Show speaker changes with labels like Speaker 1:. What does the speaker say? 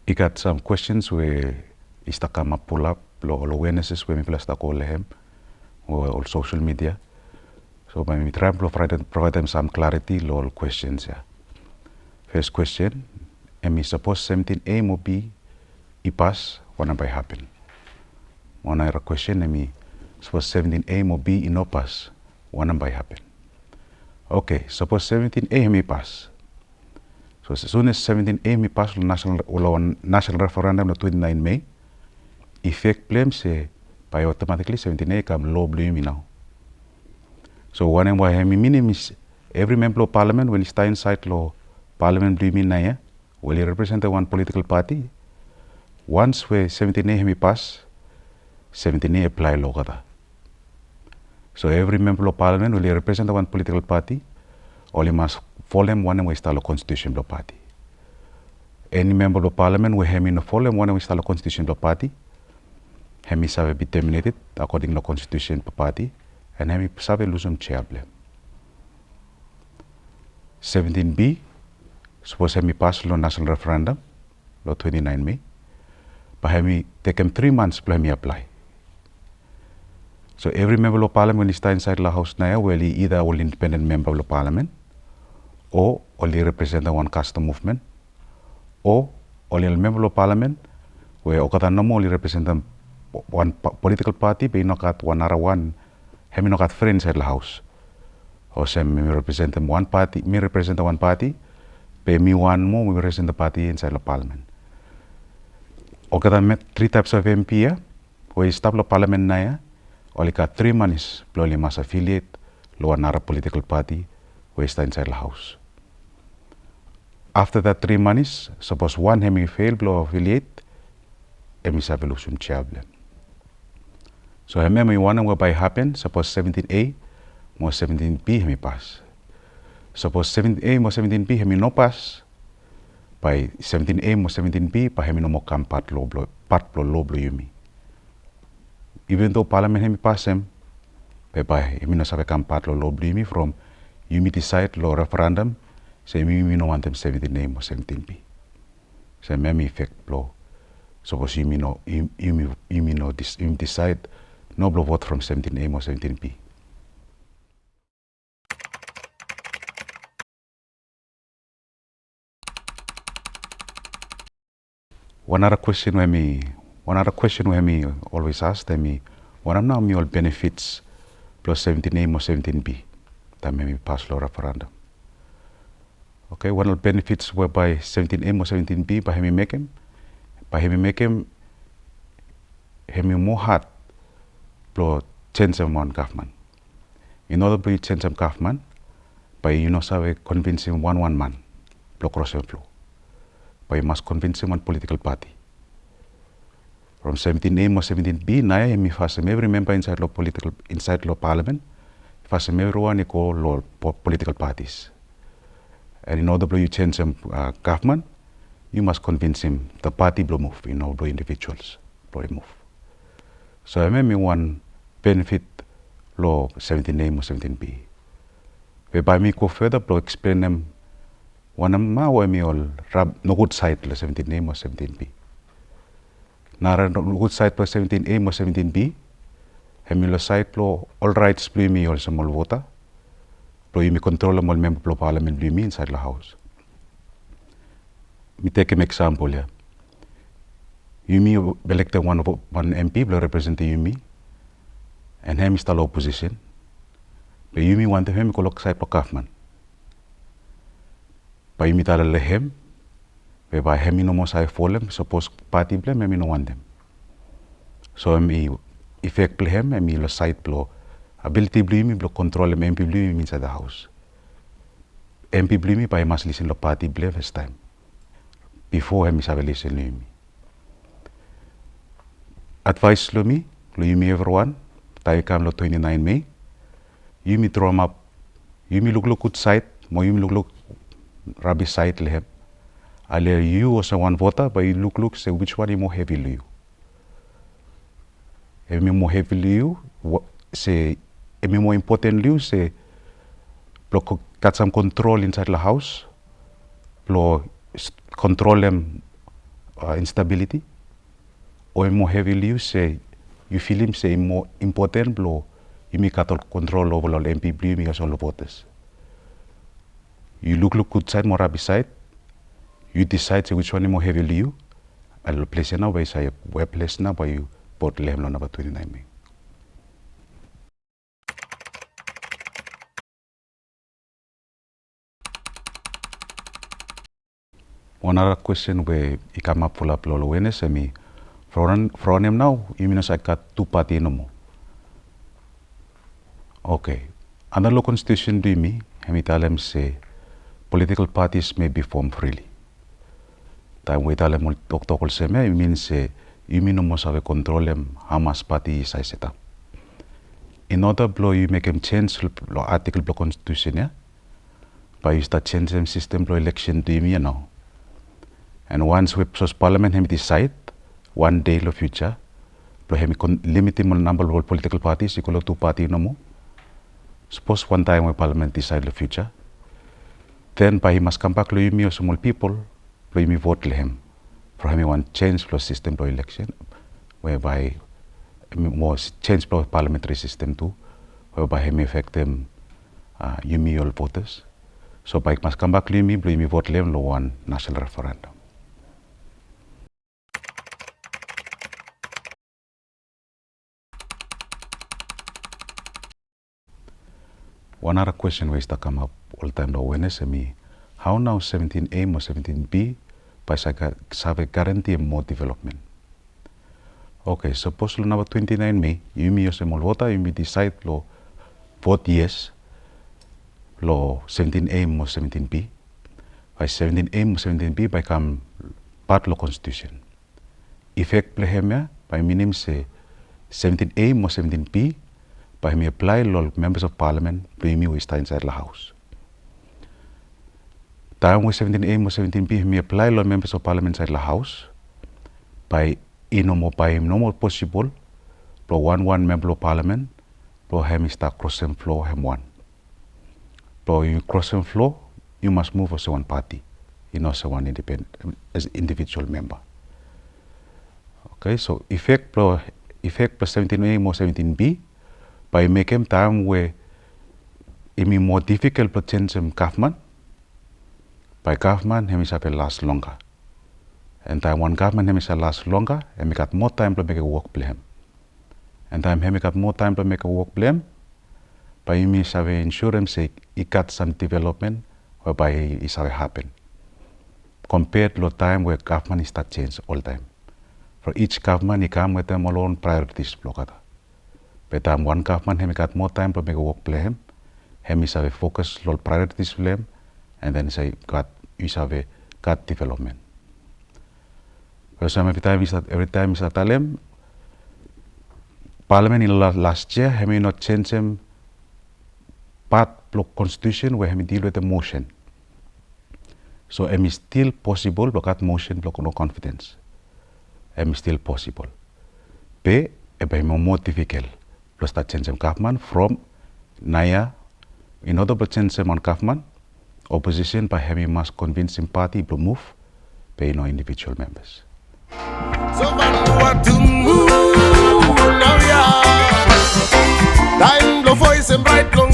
Speaker 1: I got some questions where ista kamap pull up lo awarenesses where mi plasta ko lehem or social media. So I try to provide them some clarity lo all questions ya. First question, am I suppose 17A mo B I pass wana by happen. One other question, am I suppose 17A mo B I no pass wana by happen. Okay, suppose 17A mi pass. So as soon as 17A mi pass lo national referendum lo 29 May, effect blame say by automatically 17A come law blame now. So one and why mi minim is every member of parliament when he está inside law parliament blame na ya, will he represent one political party. Once we 17A mi pass, 17A apply law kada. So every member of parliament will he represent one political party, only must follow him one way style constitution of party. Any member of parliament will him in follow him one way style constitution of party. Hemi sabe be terminated according to constitution of party, and hemi sabe lose chair blame. 17B suppose hemi pass lo national referendum lo 29 May, but hemi take him 3 months to hemi apply. So every member of parliament is inside the house now will either all independent member of the parliament or only represent one custom movement or only a member of parliament where okata no only represent one political party but not got one other one hemi not got friends inside the house. Or say me represent one party, me represent one party, but me one more we represent the party inside the parliament. Okata met 3 types of MP where stop the parliament na only got 3 months only must affiliate lo another political party where está inside the house. After that 3 months, suppose one hemi fail blow affiliate, hemi sabe lose chable. So hemi one will by happen, suppose 17A mo 17B hemi pass. Suppose 17A mo 17B hemi no pass, by 17A mo 17B pa hemi no mo kam part lo blo yumi. Even though parliament hemi pass him, by hemi no sabe kam part lo blo yumi from yumi decide lo referendum, say yumi no want them 17A mo 17B. So memi effect blow. Suppose yumi no decide no blow vote from 17A mo 17B. One other question where me always ask me, what are now me all benefits plus 17A or 17B that me pass law referendum. Okay, one of the benefits whereby 17A or 17B by him make him more hard blow change some one government. In order to change some government, by you know sabe convince him one man blow cross and flow. But you must convince him one political party. From 17A or 17B, now he first every member inside law parliament, first everyone equal law political parties. And in order to change some government, you must convince him the party blow move, blow individuals blow move. So I remember one benefit law 17A or 17B. Whereby me go further blow explain them one of my way all no good side plus 17A or 17B. Nara no good side plus 17A or 17B. Hemilo side lo all rights blue me also small voter. Blow me control all member of parliament blue me inside the house. Me take an example here. You me elected one MP blow represent you me, and him is the opposition. But you me want him to side for government. Pa imitar lehem, whereby hemi no mo sai folem, suppose party blame hemi no want them. So hemi effect blame hemi lo side blow, ability blame blow control him MP blame inside the house. MP blame pa must listen lo party blame first time. Before hemi sabe listen me. Advice lo yumi everyone, tayo kam lo 29 May, yumi drum up, yumi look good side, mo yumi look rubbish side lehem. Ale you also one voter, but you look say which one is more heavy you. If more heavy you, say if more important you say, block got some control inside the house, blow control them instability, or more heavily you say, you feel him say more important blow, you make control over all MP blue, you all voters. You look good side, more beside, you decide which one is more heavily you, and place now by say, where place now by you, vote level number 29 May. One other question where I come up pull up lolo awenes me from him now you mean I got two party no more. Okay. Under law constitution do me hemi tell them say political parties may be formed freely. Time we tell them talk say me mean say you mean no more have control them how much party is I set up. In order blow you make them change law article blow constitution yeah. By you start change them system blow election do me you know. And once we parliament hemi decide one day in the future, but hemi limited number of political parties, equal to two parties no more. Suppose one time we parliament decide the future, then by he must come back to you or small people, to me vote him. For him want change the system for election, whereby more change the parliamentary system too, whereby him affect them you me all voters. So by must come back to me vote him lo one national referendum. One other question which to come up all the time the awareness me, how now 17A or 17B by have guarantee more development. Okay, suppose lo number 29 May, you me as a voter, you me decide lo vote yes, lo 17A or 17B, by 17A or 17B by come part lo constitution. Effect plehemia by minim say 17A or 17B by me apply law members of parliament to me we stay inside the house. Time with 17A or 17B me apply law members of parliament inside the house by no more possible for one member of parliament for him start crossing floor him one. For you crossing floor you must move as one party, you know as one independent as individual member. Okay, so effect plus 17A or 17B by making time where it be more difficult to change government, by government he may last longer. And time one government he may last longer and we got more time to make a work blame. And time he got more time to make a work blame, by he may have insurance say he got some development whereby it shall happen. Compared to the time where government is start change all time. For each government he come with them alone priorities blockada. But time one government he got more time to make a work blame, he may have focus on priorities blame, and then say got development. Because every time is tell him, Parliament in last year he may not change him part block constitution where he may deal with the motion. So it is still possible block that motion block no confidence. It is still possible. But it is more difficult. Plus that change government from Naya, in order to change on government, opposition by having must convince him party to move, pay no individual members.
Speaker 2: So what to move now, yeah. Time blow voice and bright long